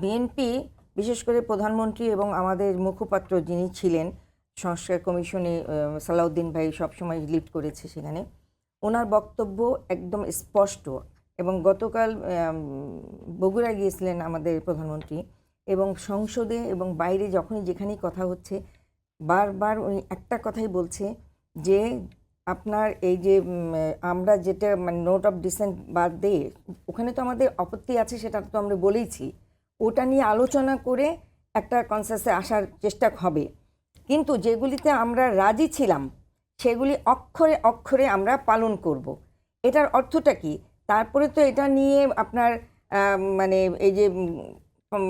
BNP বিশেষ করে প্রধানমন্ত্রী এবং আমাদের মুখপাত্র যিনি ছিলেন সংস্কার কমিশনে সালাউদ্দিন ভাই সবসময় লিড করেছে সেখানে, ওনার বক্তব্য একদম স্পষ্ট। এবং গতকাল বগুড়া গিয়েছিলেন আমাদের প্রধানমন্ত্রী, এবং সংসদে এবং বাইরে যখনই যেখানেই কথা হচ্ছে বারবার উনি একটা কথাই বলছে যে আপনার এই যে আমরা যেটা মানে নোট অফ ডিসেন্ট বাদ দিয়ে ওখানে তো আমাদের আপত্তি আছে, সেটা তো আমরা বলেইছি, ওটা নিয়ে আলোচনা করে একটা কনসেন্সাসে আসার চেষ্টা হবে। কিন্তু যেগুলিতে আমরা রাজি ছিলাম সেগুলি অক্ষরে অক্ষরে আমরা পালন করব। এটার অর্থটা কি? তারপরে তো এটা নিয়ে আপনার মানে এই যে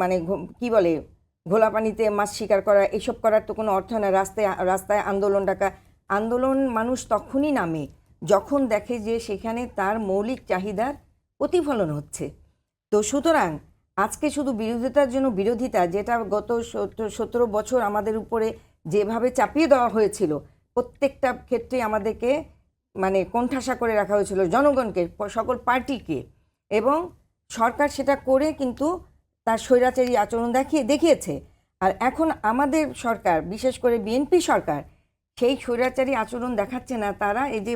মানে কি বলে ঘোলা পানিতে মাছ শিকার করা, এসব করার তো কোনো অর্থ না। রাস্তায় আন্দোলন ডাকা, আন্দোলন মানুষ তখনই নামে যখন দেখে যে সেখানে তার মৌলিক চাহিদার প্রতিফলন হচ্ছে। তো সুতরাং আজকে শুধু বিরোধিতার জন্য বিরোধিতা, যেটা গত 17 বছর আমাদের উপরে যেভাবে চাপিয়ে দেওয়া হয়েছিল, প্রত্যেকটা ক্ষেত্রে আমাদেরকে মানে কোণঠাসা করে রাখা হয়েছিল, জনগণকে, সকল পার্টিকে, এবং সরকার সেটা করে কিন্তু তার স্বৈরাচারী আচরণ দেখিয়েছে। আর এখন আমাদের সরকার, বিশেষ করে বিএনপি সরকার, সেই স্বৈরাচারী আচরণ দেখাচ্ছে না। তারা এই যে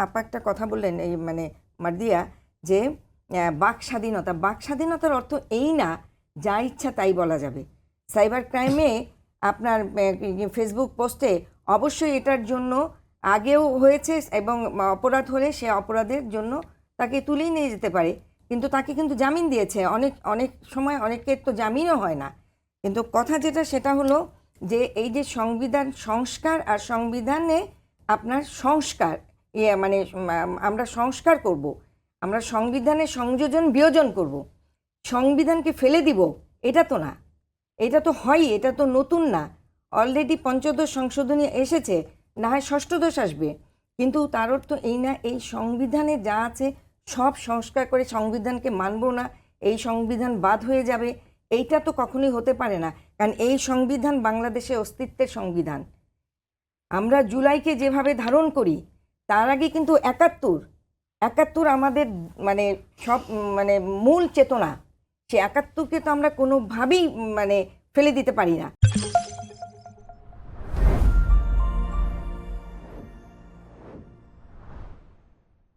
আপা একটা কথা বললেন, এই মানে মার্দিয়া, যে বাক স্বাধীনতা, বাক স্বাধীনতার অর্থ এই না যা ইচ্ছা তাই বলা যাবে। সাইবার ক্রাইমে আপনার ফেসবুক পোস্টে অবশ্যই এটার জন্য আগেও হয়েছে, এবং অপরাধ হলে সে অপরাধের জন্য তাকে তুলেই নিয়ে যেতে পারে, কিন্তু তাকে কিন্তু জামিন দিয়েছে। অনেক সময় অনেকের তো জামিনও হয় না। কিন্তু কথা যেটা সেটা হলো যে এই যে সংবিধান সংস্কার আর সংবিধানে আপনার সংস্কার মানে আমরা সংস্কার করব, আমরা সংবিধানে সংযোজন বিয়োজন করব, সংবিধানকে ফেলে দিব, এটা তো না। এটা তো হয়, এটা তো নতুন না। অলরেডি পঞ্চদশ সংশোধনী এসেছে, না হয় ষষ্ঠদশ আসবে। কিন্তু তার অর্থ এই না এই সংবিধানে যা আছে সব সংস্কার করে সংবিধানকে মানব না, এই সংবিধান বাদ হয়ে যাবে, এইটা তো কখনোই হতে পারে না। কারণ এই সংবিধান বাংলাদেশের অস্তিত্বের সংবিধান। আমরা জুলাইকে যেভাবে ধারণ করি, তার আগে কিন্তু ৭১ আমাদের মানে সব মানে মূল চেতনা। সে ৭১কে তো আমরা কোনোভাবেই মানে ফেলে দিতে পারি না।